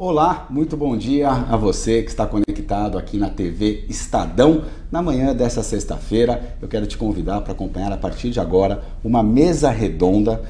Olá, muito bom dia a você que está conectado aqui na TV Estadão. Na manhã dessa sexta-feira, eu quero te convidar para acompanhar a partir de agora uma mesa redonda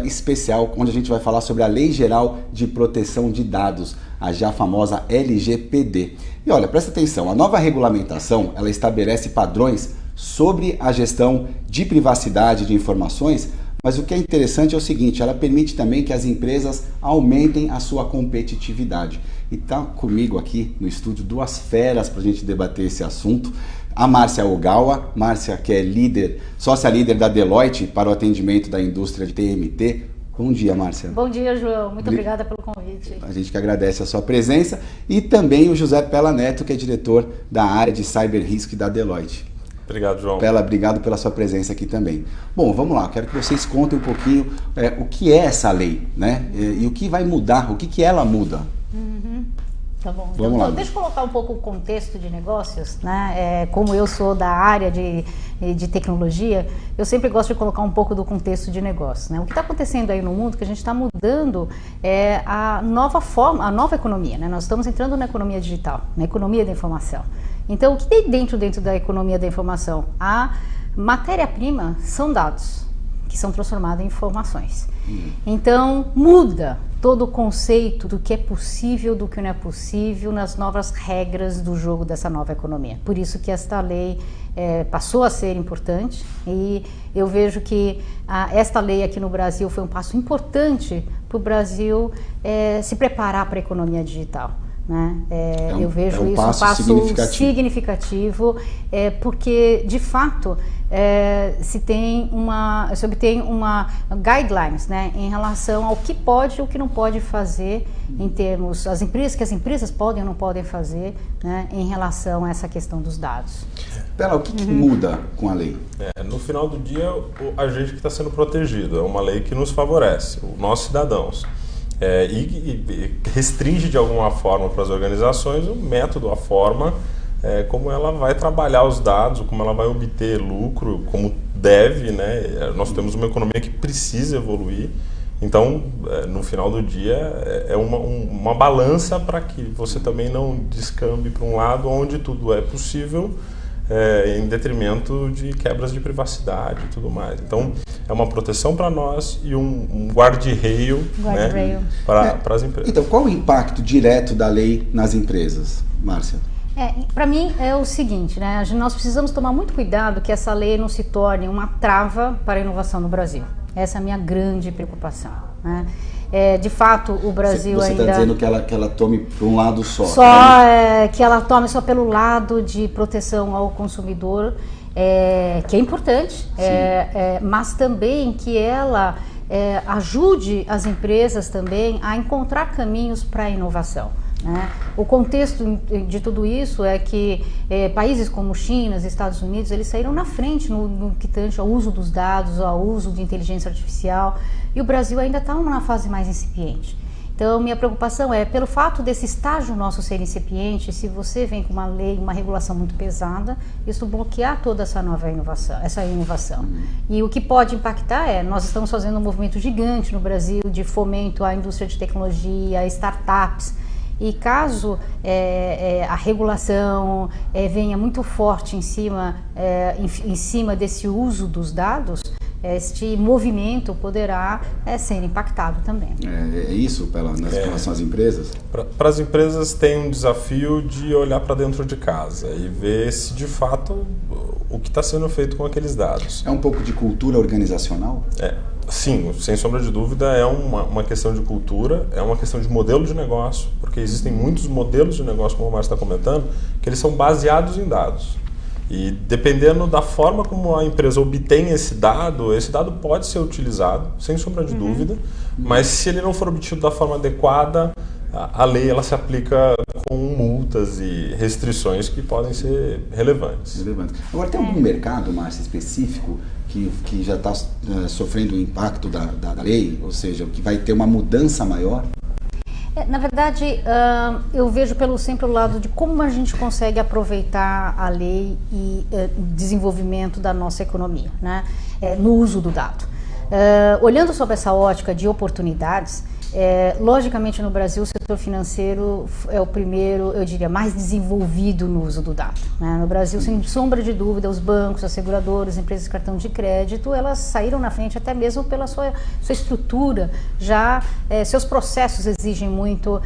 especial, onde a gente vai falar sobre a Lei Geral de Proteção de Dados, a já famosa LGPD. E olha, presta atenção, a nova regulamentação, ela estabelece padrões sobre a gestão de privacidade de informações. Mas o que é interessante é o seguinte, ela permite também que as empresas aumentem a sua competitividade. E está comigo aqui no estúdio duas feras para a gente debater esse assunto. A Márcia Ogawa, Márcia que é sócia líder da Deloitte para o atendimento da indústria de TMT. Bom dia, Márcia. Bom dia, João. Muito obrigada pelo convite. A gente que agradece a sua presença. E também o José Pella Neto, que é diretor da área de Cyber Risk da Deloitte. Obrigado, João. Pella, obrigado pela sua presença aqui também. Bom, vamos lá, quero que vocês contem um pouquinho o que é essa lei, né? E o que vai mudar, o que ela muda. Tá bom. Vamos então, lá. Deixa eu colocar um pouco o contexto de negócios, né? Como eu sou da área de tecnologia, eu sempre gosto de colocar um pouco do contexto de negócios, né? O que está acontecendo aí no mundo, que a gente está mudando a nova forma, a nova economia, né? Nós estamos entrando na economia digital, na economia da informação. Então, o que tem dentro da economia da informação? A matéria-prima são dados, que são transformados em informações. Então, muda todo o conceito do que é possível, do que não é possível, nas novas regras do jogo dessa nova economia. Por isso que esta lei passou a ser importante, e eu vejo que esta lei aqui no Brasil foi um passo importante para o Brasil se preparar para a economia digital. Né? Eu vejo isso um passo significativo, porque de fato se obtém uma guidelines, né, em relação ao que pode e o que não pode fazer em termos que as empresas podem ou não podem fazer, né, em relação a essa questão dos dados. Pella, o que muda com a lei? No final do dia, a gente que está sendo protegido, é uma lei que nos favorece, os nossos cidadãos. E restringe de alguma forma para as organizações o método, a forma como ela vai trabalhar os dados, como ela vai obter lucro, como deve, né? Nós temos uma economia que precisa evoluir, então no final do dia é uma balança para que você também não descambe para um lado onde tudo é possível, em detrimento de quebras de privacidade e tudo mais. Então, é uma proteção para nós e um guardrail, né, para as empresas. Então, qual o impacto direto da lei nas empresas, Márcia? Para mim é o seguinte, né? Nós precisamos tomar muito cuidado que essa lei não se torne uma trava para a inovação no Brasil. Essa é a minha grande preocupação, né? De fato, o Brasil Você ainda... está dizendo que ela tome para um lado só. Que ela tome só pelo lado de proteção ao consumidor, que é importante, mas também que ela ajude as empresas também a encontrar caminhos para a inovação. Né? O contexto de tudo isso é que países como China, Estados Unidos, eles saíram na frente no que tange ao uso dos dados, ao uso de inteligência artificial, e o Brasil ainda está numa fase mais incipiente. Então, minha preocupação é, pelo fato desse estágio nosso ser incipiente, se você vem com uma lei, uma regulação muito pesada, isso bloquear toda essa nova inovação. E o que pode impactar nós estamos fazendo um movimento gigante no Brasil de fomento à indústria de tecnologia, startups. E caso a regulação venha muito forte em cima desse uso dos dados, este movimento poderá ser impactado também. É isso, Pella, nas relação às empresas? Para as empresas tem um desafio de olhar para dentro de casa e ver se de fato o que está sendo feito com aqueles dados. É um pouco de cultura organizacional? Sim, sem sombra de dúvida, é uma questão de cultura, é uma questão de modelo de negócio, porque existem muitos modelos de negócio, como o Márcio está comentando, que eles são baseados em dados. E dependendo da forma como a empresa obtém esse dado pode ser utilizado, sem sombra de dúvida, mas se ele não for obtido da forma adequada, a lei ela se aplica com multas e restrições que podem ser relevantes. Agora, tem algum mercado, Márcia, específico que já está sofrendo o impacto da lei, ou seja, que vai ter uma mudança maior? Na verdade, eu vejo sempre o lado de como a gente consegue aproveitar a lei e desenvolvimento da nossa economia, né, no uso do dado. Olhando sobre essa ótica de oportunidades, Logicamente, no Brasil, o setor financeiro é o primeiro, eu diria, mais desenvolvido no uso do dado, né? No Brasil, sem sombra de dúvida, os bancos, as seguradoras, as empresas de cartão de crédito, elas saíram na frente até mesmo pela sua estrutura. Já seus processos exigem muito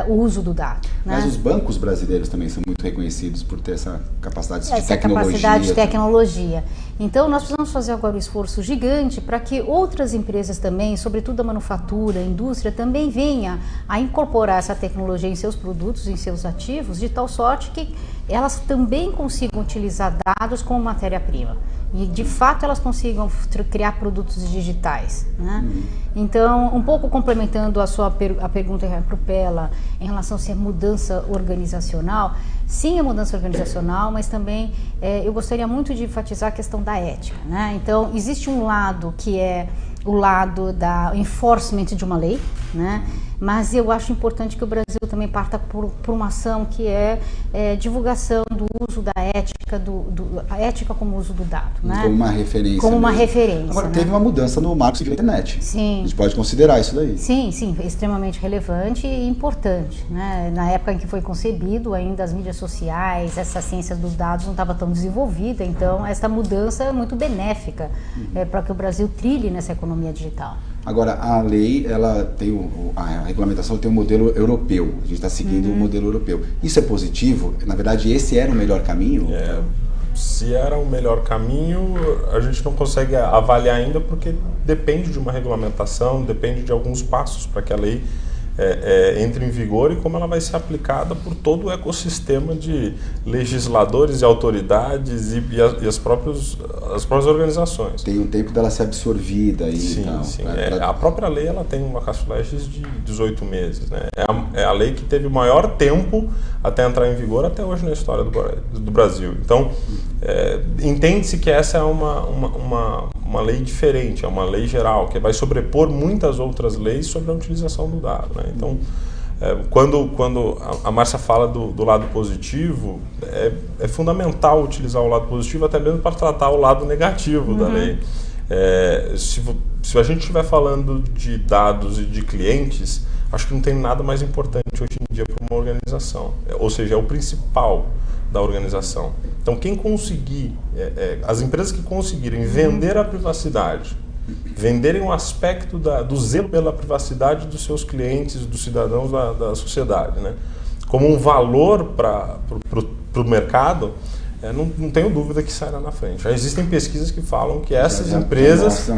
o uso do dado, né? Mas os bancos brasileiros também são muito reconhecidos por ter essa capacidade de tecnologia. Capacidade de tecnologia. Então, nós precisamos fazer agora um esforço gigante para que outras empresas também, sobretudo a manufatura, a indústria, também venha a incorporar essa tecnologia em seus produtos, em seus ativos, de tal sorte que elas também consigam utilizar dados como matéria-prima. E, de fato, elas consigam criar produtos digitais, né? Então, um pouco complementando a pergunta para o Pella em relação a se é mudança organizacional, sim, é mudança organizacional, mas também eu gostaria muito de enfatizar a questão da ética, né? Então, existe um lado que é o lado da enforcement de uma lei, né? Mas eu acho importante que o Brasil também parta por uma ação que é divulgação do uso da ética, a ética como uso do dado, né? Como uma referência. Como uma referência. Agora, né? Teve uma mudança no marco civil da internet. Sim. A gente pode considerar isso daí. Sim, extremamente relevante e importante, né? Na época em que foi concebido, ainda as mídias sociais, essa ciência dos dados não estava tão desenvolvida, então essa mudança é muito benéfica para que o Brasil trilhe nessa economia digital. Agora, a lei, ela tem a regulamentação tem um modelo europeu. A gente está seguindo o modelo europeu. Isso é positivo? Na verdade, esse era o melhor caminho? Se era o melhor caminho, a gente não consegue avaliar ainda porque depende de uma regulamentação, depende de alguns passos para que a lei entre em vigor e como ela vai ser aplicada por todo o ecossistema de legisladores e autoridades e as próprias organizações. Tem um tempo dela ser absorvida aí. Sim, então, sim. A própria lei ela tem uma vacatio legis de 18 meses, né? É a lei que teve o maior tempo até entrar em vigor até hoje na história do Brasil. Então, entende-se que essa é uma lei diferente, é uma lei geral, que vai sobrepor muitas outras leis sobre a utilização do dado, né? Então, quando a Márcia fala do lado positivo, é fundamental utilizar o lado positivo até mesmo para tratar o lado negativo da lei. Se a gente estiver falando de dados e de clientes, acho que não tem nada mais importante hoje em dia para uma organização, ou seja, é o principal da organização. Então, quem conseguir, as empresas que conseguirem vender a privacidade, venderem um aspecto do zelo pela privacidade dos seus clientes, dos cidadãos da sociedade, né, como um valor para o mercado, não tenho dúvida que sairá na frente. Já existem pesquisas que falam que essas empresas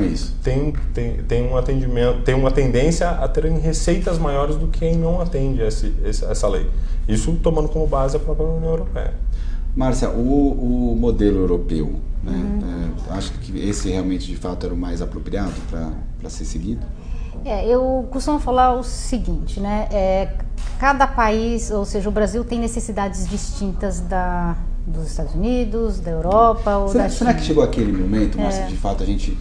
têm uma tendência a terem receitas maiores do que quem não atende essa lei. Isso tomando como base a própria União Europeia. Márcia, o modelo europeu, né? Acho que esse realmente de fato era o mais apropriado para ser seguido? Eu costumo falar o seguinte, né? Cada país, ou seja, o Brasil tem necessidades distintas dos Estados Unidos, da Europa ou da China. Será que chegou aquele momento, Márcia, de fato a gente,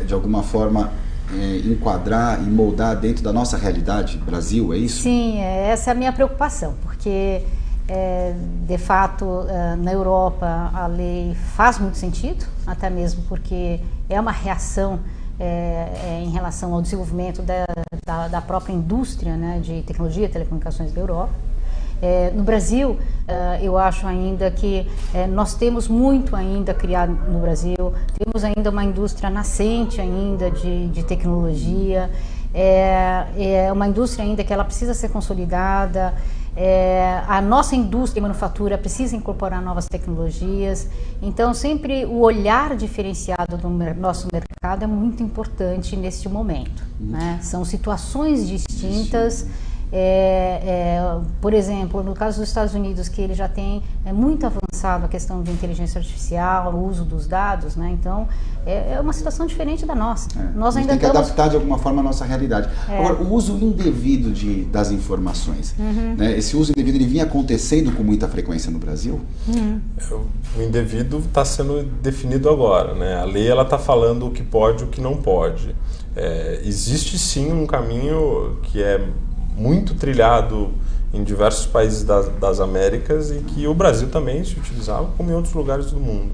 de alguma forma, enquadrar e moldar dentro da nossa realidade, Brasil, é isso? Sim, essa é a minha preocupação, porque de fato na Europa a lei faz muito sentido, até mesmo porque é uma reação em relação ao desenvolvimento da própria indústria, né, de tecnologia e telecomunicações da Europa. No Brasil, eu acho ainda que nós temos muito ainda a criar no Brasil, temos ainda uma indústria nascente ainda de tecnologia, é uma indústria ainda que ela precisa ser consolidada. A nossa indústria e manufatura precisa incorporar novas tecnologias, então sempre o olhar diferenciado do nosso mercado é muito importante neste momento, né? São situações distintas. Por exemplo, no caso dos Estados Unidos, que ele já tem muito avançado a questão de inteligência artificial, o uso dos dados, né? Então é uma situação diferente da nossa. Nós ainda tem que adaptar de alguma forma a nossa realidade. Agora, o uso indevido das informações, né? Esse uso indevido ele vinha acontecendo com muita frequência no Brasil? O indevido está sendo definido agora, né? A lei está falando o que pode e o que não pode. Existe sim um caminho que é muito trilhado em diversos países das Américas e que o Brasil também se utilizava, como em outros lugares do mundo.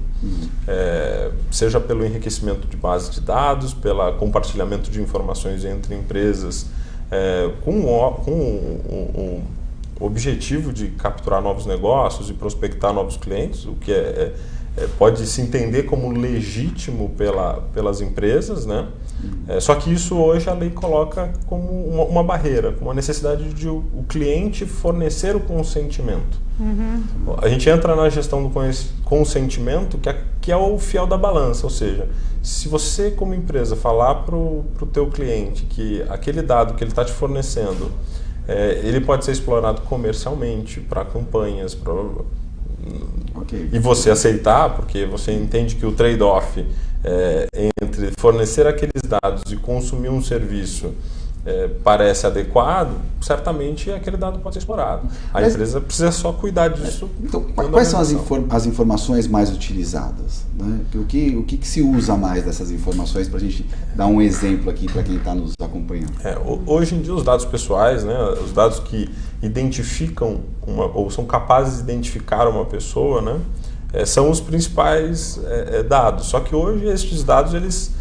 Seja pelo enriquecimento de bases de dados, pelo compartilhamento de informações entre empresas com o objetivo de capturar novos negócios e prospectar novos clientes, o que pode se entender como legítimo pelas empresas, né? Só que isso hoje a lei coloca como uma barreira, como a necessidade de o cliente fornecer o consentimento. A gente entra na gestão do consentimento, que é o fiel da balança, ou seja, se você como empresa falar para o teu cliente que aquele dado que ele está te fornecendo, ele pode ser explorado comercialmente para campanhas, e você aceitar, porque você entende que o trade-off entre fornecer aqueles dados e consumir um serviço parece adequado, certamente aquele dado pode ser explorado. A empresa precisa só cuidar disso. Então, quais são as informações mais utilizadas? Né? O que se usa mais dessas informações, para a gente dar um exemplo aqui para quem está nos acompanhando? Hoje em dia os dados pessoais, né, os dados que identificam ou são capazes de identificar uma pessoa, né, são os principais dados. Só que hoje esses dados eles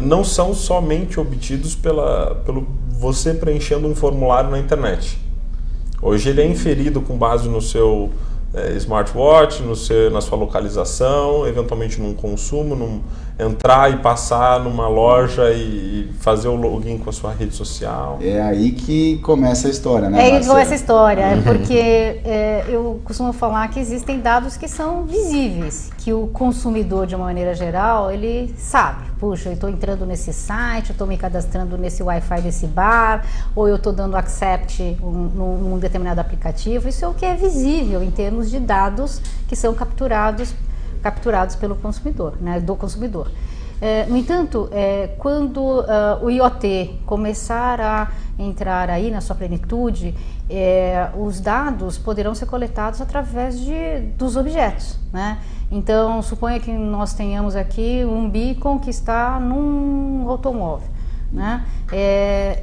não são somente obtidos pelo você preenchendo um formulário na internet. Hoje ele é inferido com base no seu smartwatch, na sua localização, eventualmente num consumo, entrar e passar numa loja e fazer o login com a sua rede social. É aí que começa a história, né, Marcela? É aí que começa a história, porque eu costumo falar que existem dados que são visíveis, que o consumidor, de uma maneira geral, ele sabe. Puxa, eu estou entrando nesse site, eu estou me cadastrando nesse Wi-Fi desse bar, ou eu estou dando accept num determinado aplicativo. Isso é o que é visível em termos de dados que são capturados pelo consumidor, né, do consumidor. No entanto, quando o IoT começar a entrar aí na sua plenitude, os dados poderão ser coletados através dos objetos, né? Então, suponha que nós tenhamos aqui um beacon que está num automóvel, né?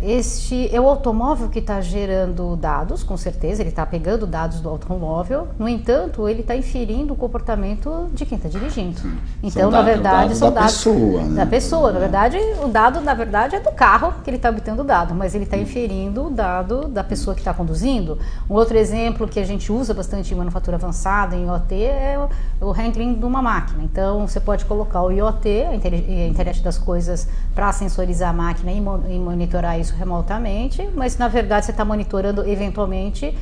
Este é o automóvel que está gerando dados, com certeza, ele está pegando dados do automóvel, no entanto, ele está inferindo o comportamento de quem está dirigindo. Sim. Então, na verdade, são dados pessoa, né? Da pessoa. Na verdade, o dado, na verdade, é do carro que ele está obtendo o dado, mas ele está inferindo o dado da pessoa que está conduzindo. Um outro exemplo que a gente usa bastante em manufatura avançada, em IoT, é o handling de uma máquina. Então, você pode colocar o IoT, a internet das coisas, para sensorizar a máquina e monitorar isso remotamente, mas na verdade você está monitorando eventualmente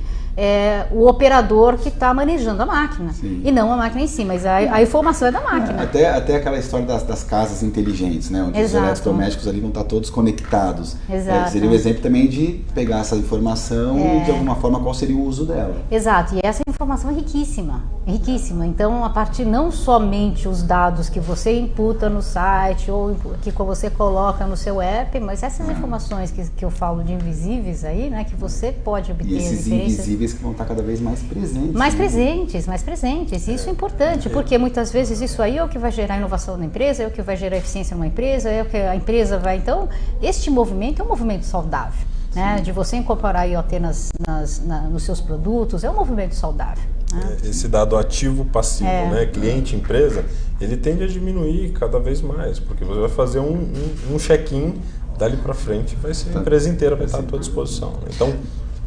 o operador que está manejando a máquina. Sim. E não a máquina em si, mas a informação é da máquina. Até aquela história das casas inteligentes, né? Onde Exato. Os eletrodomésticos ali vão estar todos conectados. Exato. Seria um exemplo também de pegar essa informação e de alguma forma qual seria o uso dela. Exato, e essa informação é riquíssima, riquíssima. Então, a partir não somente os dados que você imputa no site ou que você coloca no seu app, mas essas informações que eu falo de invisíveis aí, né? Que você pode obter. E esses invisíveis que vão estar cada vez mais presentes. Mais presentes. Isso é importante, porque muitas vezes isso aí é o que vai gerar inovação na empresa, é o que vai gerar eficiência numa empresa, é o que a empresa vai... Então, este movimento é um movimento saudável, né? De você incorporar IoT nos seus produtos, é um movimento saudável. Né? Esse dado ativo-passivo, né? Cliente-empresa, ele tende a diminuir cada vez mais, porque você vai fazer um check-in, dali para frente, a empresa inteira vai estar à tua disposição. Então,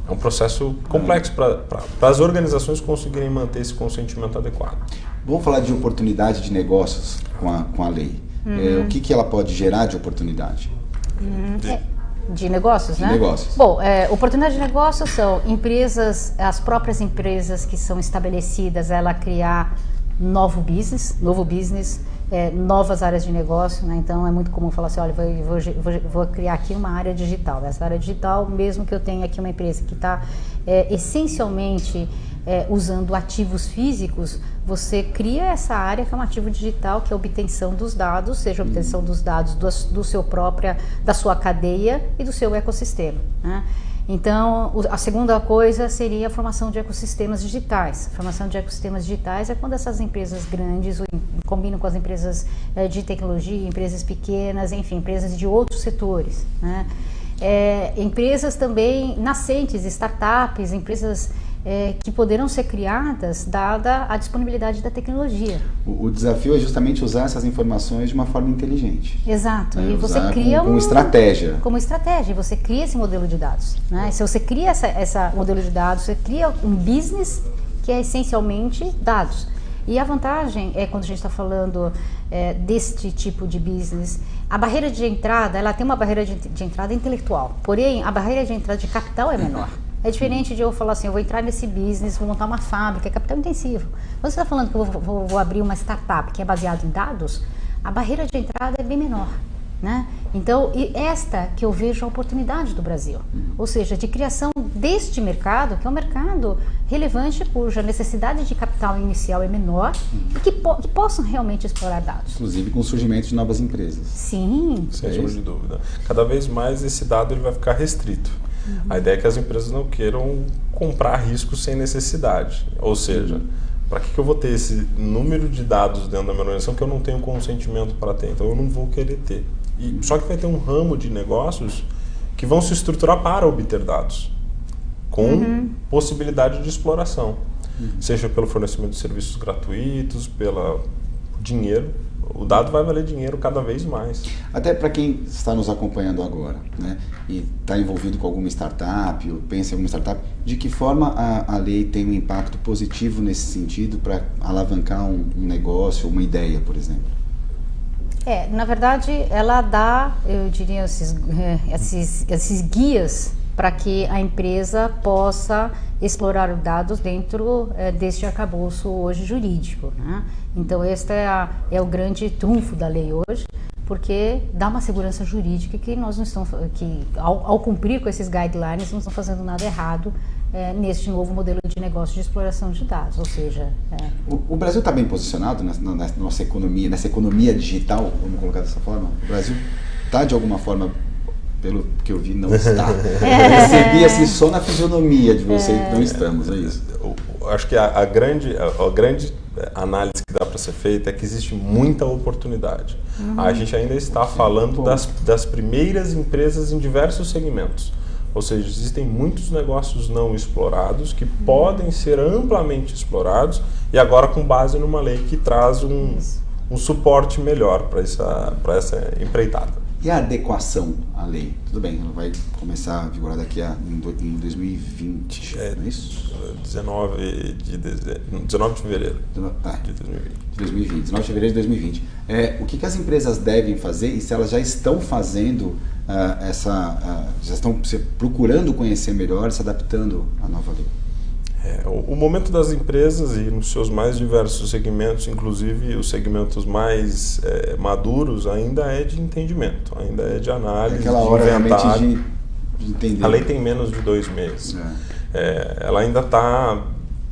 é um processo complexo para as organizações conseguirem manter esse consentimento adequado. Vamos falar de oportunidade de negócios com a lei. O que ela pode gerar de oportunidade? De negócios, né? De negócios. Bom, oportunidade de negócios são empresas, as próprias empresas que são estabelecidas, ela criar novo business, novas áreas de negócio, né? Então é muito comum falar assim, olha, vou criar aqui uma área digital. Essa área digital, mesmo que eu tenha aqui uma empresa que está essencialmente usando ativos físicos, você cria essa área que é um ativo digital, que é a obtenção dos dados, seja a obtenção dos dados da sua cadeia e do seu ecossistema, né? Então, a segunda coisa seria a formação de ecossistemas digitais. A formação de ecossistemas digitais é quando essas empresas grandes combinam com as empresas de tecnologia, empresas pequenas, enfim, empresas de outros setores, né? Empresas também nascentes, startups, empresas que poderão ser criadas dada a disponibilidade da tecnologia. O desafio é justamente usar essas informações de uma forma inteligente. Exato. Né? E você Usar cria com estratégia. Como estratégia. Você cria esse modelo de dados. Né? Se você cria essa modelo de dados, você cria um business que é essencialmente dados. E a vantagem é quando a gente está falando deste tipo de business, a barreira de entrada, ela tem uma barreira de entrada intelectual. Porém, a barreira de entrada de capital é menor. É diferente de eu falar assim, eu vou entrar nesse business, vou montar uma fábrica, é capital intensivo. Quando você está falando que eu vou abrir uma startup que é baseada em dados, a barreira de entrada é bem menor. Né? Então, esta que eu vejo a oportunidade do Brasil. Ou seja, de criação deste mercado, que é um mercado relevante, cuja necessidade de capital inicial é menor e que possam realmente explorar dados. Inclusive com o surgimento de novas empresas. Sim. Sem sombra de dúvida. Cada vez mais esse dado ele vai ficar restrito. A ideia é que as empresas não queiram comprar riscos sem necessidade. Ou seja, para que eu vou ter esse número de dados dentro da minha organização que eu não tenho consentimento para ter? Então eu não vou querer ter. Só que vai ter um ramo de negócios que vão se estruturar para obter dados, com possibilidade de exploração. Seja pelo fornecimento de serviços gratuitos, pelo dinheiro. O dado vai valer dinheiro cada vez mais. Até para quem está nos acompanhando agora, né, e está envolvido com alguma startup, ou pensa em alguma startup, de que forma a lei tem um impacto positivo nesse sentido para alavancar um negócio, uma ideia, por exemplo? Na verdade, ela dá, eu diria, esses guias para que a empresa possa explorar os dados dentro deste arcabouço hoje jurídico. Né? Então, este é o grande trunfo da lei hoje, porque dá uma segurança jurídica que nós não estamos, ao cumprir com esses guidelines, não estamos fazendo nada errado neste novo modelo de negócio de exploração de dados, ou seja... O Brasil está bem posicionado na nossa economia, nessa economia digital, vamos colocar dessa forma? O Brasil está, de alguma forma, pelo que eu vi, não está. Eu percebi assim, só na fisionomia de você que não estamos, é isso. Acho que a grande análise que dá para ser feita é que existe muita oportunidade. A gente ainda está falando das primeiras empresas em diversos segmentos. Ou seja, existem muitos negócios não explorados que podem ser amplamente explorados e agora com base numa lei que traz um suporte melhor para essa empreitada. E a adequação à lei? Tudo bem, ela vai começar a vigorar daqui em 2020, não é isso? 19 de fevereiro de 2020. 19 de fevereiro de 2020. O que as empresas devem fazer e se elas já estão fazendo já estão procurando conhecer melhor, se adaptando à nova lei? O momento das empresas e nos seus mais diversos segmentos, inclusive os segmentos mais maduros, ainda é de entendimento, ainda é de análise, aquela hora realmente de entender. A lei tem menos de 2 meses. Ela ainda está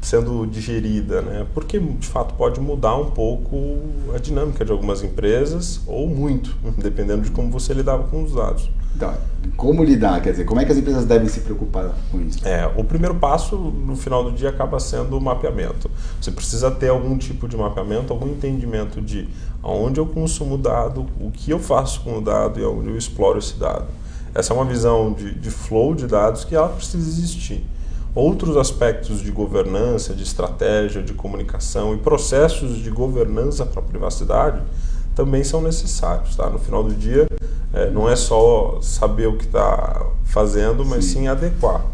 sendo digerida, né? Porque de fato pode mudar um pouco a dinâmica de algumas empresas ou muito, dependendo de como você lidava com os dados. Então, como lidar? Quer dizer, como é que as empresas devem se preocupar com isso? O primeiro passo, no final do dia, acaba sendo o mapeamento. Você precisa ter algum tipo de mapeamento, algum entendimento de aonde eu consumo o dado, o que eu faço com o dado e aonde eu exploro esse dado. Essa é uma visão de flow de dados que ela precisa existir. Outros aspectos de governança, de estratégia, de comunicação e processos de governança para a privacidade também são necessários. Tá? No final do dia, não é só saber o que está fazendo, mas sim adequar.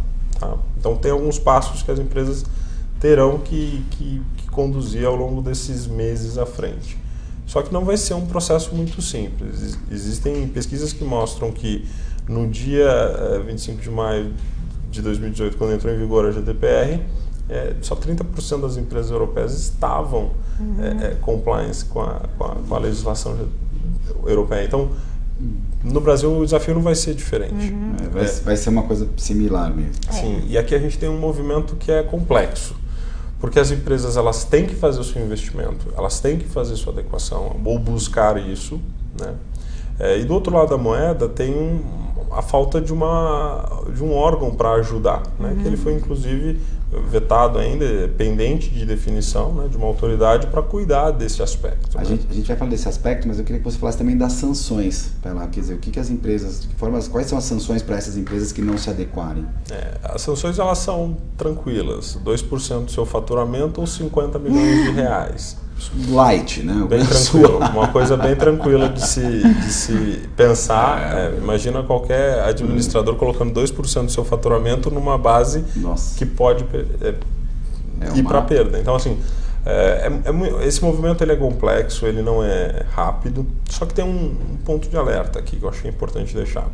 Tá? Então, tem alguns passos que as empresas terão que conduzir ao longo desses meses à frente. Só que não vai ser um processo muito simples. Existem pesquisas que mostram que no dia 25 de maio de 2018, quando entrou em vigor a GDPR, só 30% das empresas europeias estavam compliance com a legislação europeia. Então, no Brasil, o desafio não vai ser diferente. Vai ser uma coisa similar mesmo. Sim, e aqui a gente tem um movimento que é complexo, porque as empresas elas têm que fazer o seu investimento, elas têm que fazer sua adequação, ou buscar isso, né? E do outro lado da moeda tem a falta de um órgão para ajudar, né? Que ele foi inclusive vetado ainda, pendente de definição, né, de uma autoridade para cuidar desse aspecto. A Né? gente vai falar desse aspecto, mas eu queria que você falasse também das sanções. Quer dizer, o que as empresas, de que formas, quais são as sanções para essas empresas que não se adequarem? As sanções elas são tranquilas, 2% do seu faturamento ou 50 milhões de reais. Light, né? Bem tranquilo, uma coisa bem tranquila de se pensar. Imagina qualquer administrador colocando 2% do seu faturamento numa base que pode ir para perda. Então, assim, esse movimento ele é complexo, ele não é rápido, só que tem um ponto de alerta aqui que eu achei importante deixar.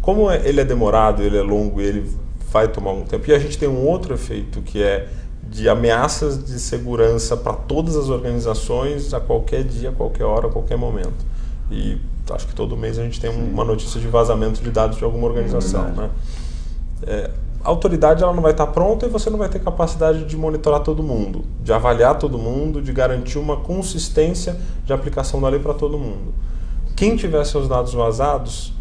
Como ele é demorado, ele é longo, ele vai tomar um tempo, e a gente tem um outro efeito que é de ameaças de segurança para todas as organizações a qualquer dia, a qualquer hora, a qualquer momento. E acho que todo mês a gente tem uma notícia de vazamento de dados de alguma organização. Né? A autoridade ela não vai estar pronta e você não vai ter capacidade de monitorar todo mundo, de avaliar todo mundo, de garantir uma consistência de aplicação da lei para todo mundo. Quem tiver seus dados vazados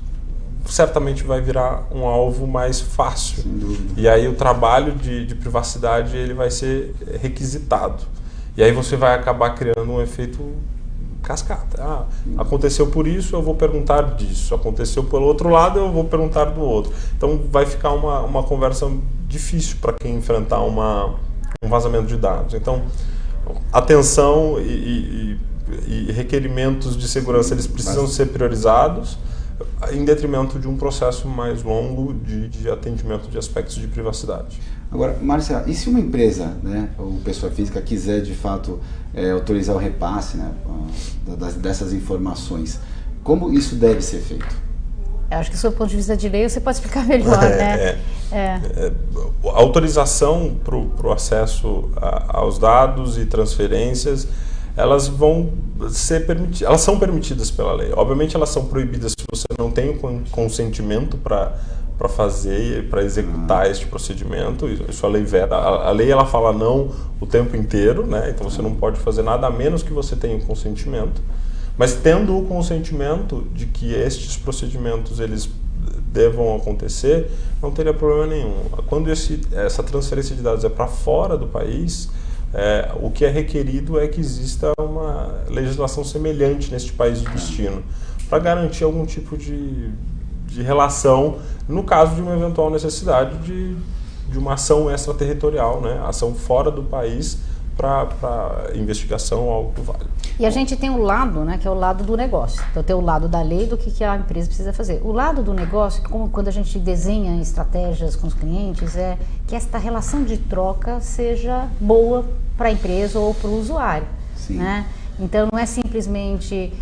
certamente vai virar um alvo mais fácil. E aí o trabalho de privacidade ele vai ser requisitado. E aí você vai acabar criando um efeito cascata. Aconteceu por isso, eu vou perguntar disso. Aconteceu pelo outro lado, eu vou perguntar do outro. Então vai ficar uma conversa difícil para quem enfrentar um vazamento de dados. Então, atenção e requerimentos de segurança eles precisam ser priorizados em detrimento de um processo mais longo de atendimento de aspectos de privacidade. Agora, Márcia, e se uma empresa, né, ou pessoa física quiser de fato autorizar o repasse, né, dessas informações, como isso deve ser feito? Eu acho que do seu ponto de vista de lei você pode explicar melhor, né? A autorização para o acesso aos dados e transferências, elas vão ser permitidas, elas são permitidas pela lei. Obviamente elas são proibidas se você não tem o consentimento para fazer, para executar este procedimento. Isso a lei veda. A lei ela fala não o tempo inteiro, né? Então você não pode fazer nada a menos que você tenha o consentimento. Mas tendo o consentimento de que estes procedimentos eles devam acontecer, não teria problema nenhum. Quando essa transferência de dados é para fora do país, o que é requerido é que exista uma legislação semelhante neste país de destino, para garantir algum tipo de relação no caso de uma eventual necessidade de uma ação extraterritorial, né? Ação fora do país para investigação ou algo que vale. E a gente tem o lado, né, que é o lado do negócio. Então tem o lado da lei do que a empresa precisa fazer. O lado do negócio, como quando a gente desenha estratégias com os clientes, é que esta relação de troca seja boa para a empresa ou para o usuário. Né? Então não é simplesmente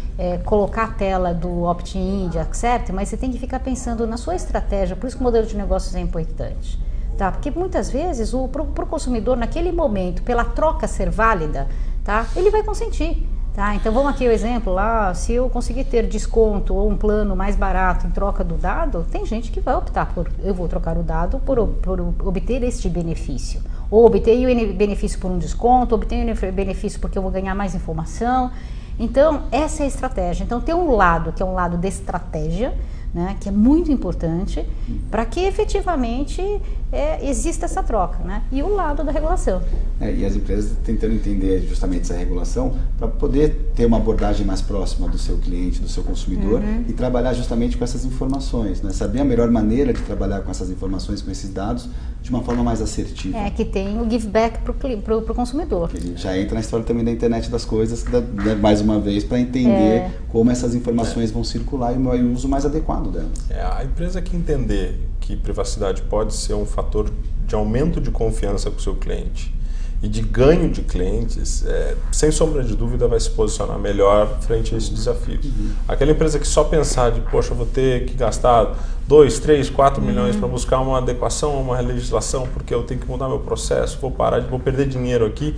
colocar a tela do opt-in, de accept, mas você tem que ficar pensando na sua estratégia. Por isso que o modelo de negócios é importante. Tá? Porque muitas vezes para o consumidor, naquele momento, pela troca ser válida, tá? Ele vai consentir. Tá? Então vamos aqui o exemplo lá, se eu conseguir ter desconto ou um plano mais barato em troca do dado, tem gente que vai optar por, eu vou trocar o dado por obter este benefício. Ou obter o benefício por um desconto, obter o benefício porque eu vou ganhar mais informação. Então essa é a estratégia. Então tem um lado que é um lado de estratégia, né, que é muito importante para que efetivamente exista essa troca, né, e o lado da regulação. E as empresas tentando entender justamente essa regulação para poder ter uma abordagem mais próxima do seu cliente, do seu consumidor e trabalhar justamente com essas informações, né, saber a melhor maneira de trabalhar com essas informações, com esses dados, de uma forma mais assertiva. Que tem o give back para o consumidor. Que a gente já entra na história também da internet das coisas, mais uma vez, para entender como essas informações vão circular e o uso mais adequado delas. A empresa que entender que privacidade pode ser um fator de aumento de confiança com o seu cliente e de ganho de clientes, sem sombra de dúvida vai se posicionar melhor frente a esse desafio. Aquela empresa que só pensar de, poxa, eu vou ter que gastar 2, 3, 4 milhões para buscar uma adequação a uma legislação porque eu tenho que mudar meu processo, vou perder dinheiro aqui.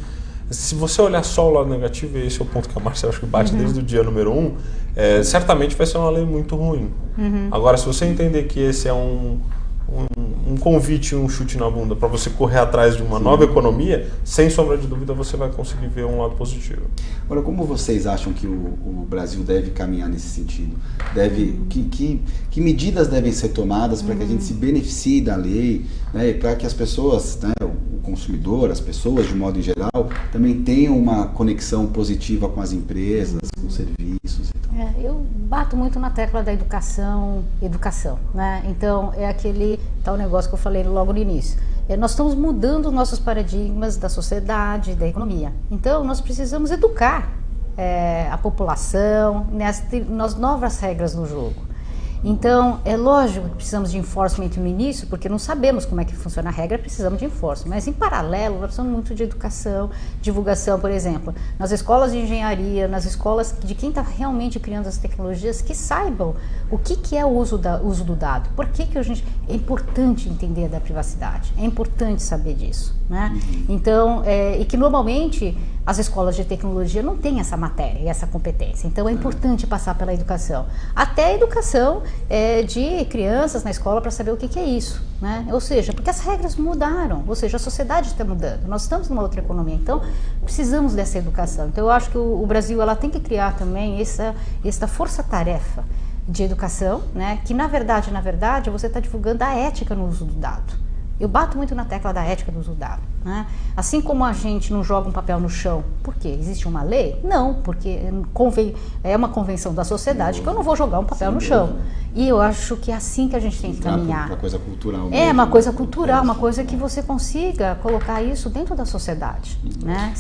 Se você olhar só o lado negativo, e esse é o ponto que a Márcia acho que bate desde o dia número 1, certamente vai ser uma lei muito ruim. Agora, se você entender que esse é um um convite, um chute na bunda para você correr atrás de uma nova economia, sem sombra de dúvida você vai conseguir ver um lado positivo. Agora, como vocês acham que o Brasil deve caminhar nesse sentido? Que medidas devem ser tomadas para que a gente se beneficie da lei, né, para que as pessoas, né, o consumidor, as pessoas de modo em geral, também tenham uma conexão positiva com as empresas, com os serviços e tal? Eu bato muito na tecla da educação, né? Então, é aquele tal negócio que eu falei logo no início. Nós estamos mudando nossos paradigmas da sociedade, da economia. Então, nós precisamos educar a população nas novas regras do jogo. Então, é lógico que precisamos de enforcement no início, porque não sabemos como é que funciona a regra, precisamos de enforcement. Mas, em paralelo, nós precisamos muito de educação, divulgação, por exemplo, nas escolas de engenharia, nas escolas de quem está realmente criando as tecnologias, que saibam o que é o uso do dado. Por que a gente... É importante entender da privacidade, é importante saber disso, né? Então, e que normalmente as escolas de tecnologia não têm essa matéria e essa competência. Então, é importante passar pela educação. Até a educação de crianças na escola para saber o que é isso, né? Ou seja, porque as regras mudaram, ou seja, a sociedade está mudando, nós estamos numa outra economia, então precisamos dessa educação. Então, eu acho que o Brasil ela tem que criar também essa força-tarefa de educação, né? Que na verdade você está divulgando a ética no uso do dado. Eu bato muito na tecla da ética do uso do dado, né? Assim como a gente não joga um papel no chão, por quê? Existe uma lei? Não, porque é uma convenção da sociedade que eu não vou jogar um papel no chão. E eu acho que é assim que a gente tem que caminhar. Uma coisa cultural. É uma coisa cultural, uma coisa que você consiga colocar isso dentro da sociedade, né?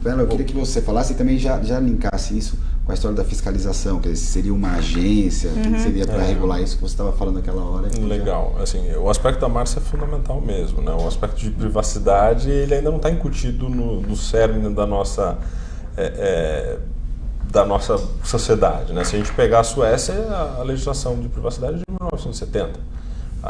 Bela, eu queria que você falasse e também já linkasse isso com a história da fiscalização, que seria uma agência, que seria para regular isso que você estava falando naquela hora. Legal. Assim, o aspecto da Márcia é fundamental mesmo, né? O aspecto de privacidade, ele ainda não está incutido no cerne da nossa sociedade, né? Se a gente pegar a Suécia, a legislação de privacidade é de 1970.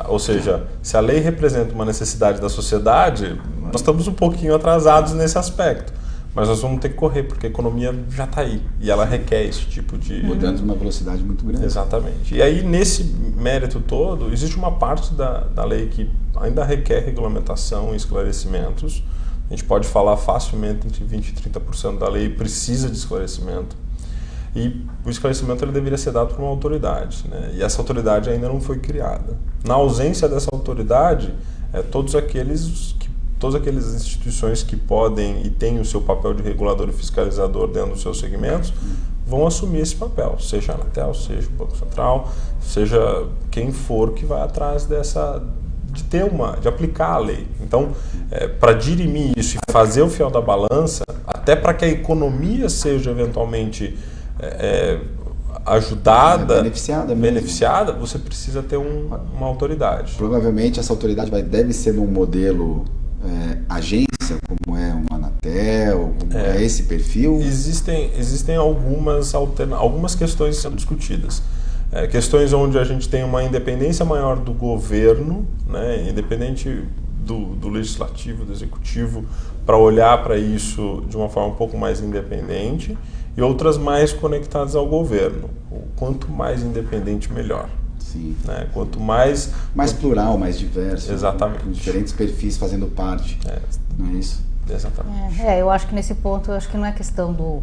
Ou seja, se a lei representa uma necessidade da sociedade, nós estamos um pouquinho atrasados nesse aspecto. Mas nós vamos ter que correr, porque a economia já está aí e ela requer esse tipo de... Mudando de uma velocidade muito grande. Exatamente. E aí, nesse mérito todo, existe uma parte da lei que ainda requer regulamentação e esclarecimentos. A gente pode falar facilmente entre 20% e 30% da lei precisa de esclarecimento. E o esclarecimento ele deveria ser dado por uma autoridade, né? E essa autoridade ainda não foi criada. Na ausência dessa autoridade, todas aquelas instituições que podem e têm o seu papel de regulador e fiscalizador dentro dos seus segmentos vão assumir esse papel, seja a Anatel, seja o Banco Central, seja quem for que vai atrás de aplicar a lei. Então, para dirimir isso e fazer o fiel da balança, até para que a economia seja eventualmente ajudada, beneficiada, você precisa ter uma autoridade. Provavelmente essa autoridade deve ser num modelo agência, como é uma Anatel, como é esse perfil? Existem algumas questões sendo discutidas. Questões onde a gente tem uma independência maior do governo, né, independente do legislativo, do executivo, para olhar para isso de uma forma um pouco mais independente, e outras mais conectadas ao governo. Quanto mais independente, melhor. Sim. Né? Quanto mais plural, mais diverso. Exatamente. Com diferentes perfis fazendo parte. Não é isso? Exatamente. Eu acho que nesse ponto, eu acho que não é questão do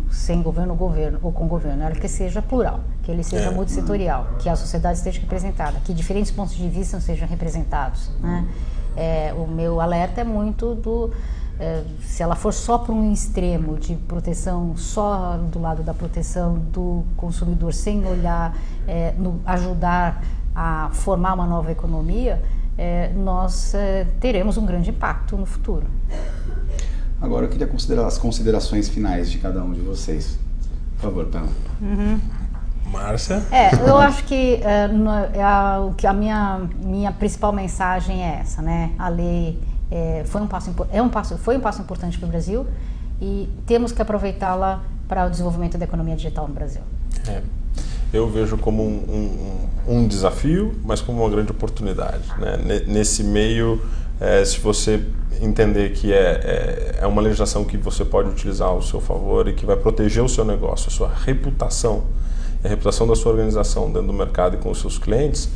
sem governo ou com governo, é que seja plural, que ele seja multissetorial, que a sociedade esteja representada, que diferentes pontos de vista sejam representados, né? O meu alerta é muito se ela for só para um extremo de proteção, só do lado da proteção do consumidor, sem olhar, ajudar a formar uma nova economia, nós teremos um grande impacto no futuro. Agora eu queria considerar as considerações finais de cada um de vocês. Por favor, Pamela. Márcia? Eu acho que a minha principal mensagem é essa, né? A lei foi um passo importante para o Brasil e temos que aproveitá-la para o desenvolvimento da economia digital no Brasil. Eu vejo como um desafio, mas como uma grande oportunidade, né? Nesse meio, se você entender que é uma legislação que você pode utilizar ao seu favor e que vai proteger o seu negócio, a sua reputação, a reputação da sua organização dentro do mercado e com os seus clientes,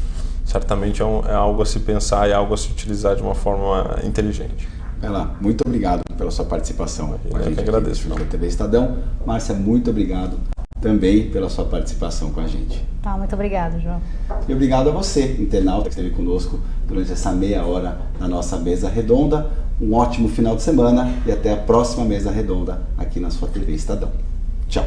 certamente é algo a se pensar e algo a se utilizar de uma forma inteligente. Vai lá, muito obrigado pela sua participação. Eu que agradeço. Na TV Estadão. Márcia, muito obrigado também pela sua participação com a gente. Tá, muito obrigado, João. E obrigado a você, internauta, que esteve conosco durante essa meia hora na nossa mesa redonda. Um ótimo final de semana e até a próxima mesa redonda aqui na sua TV Estadão. Tchau.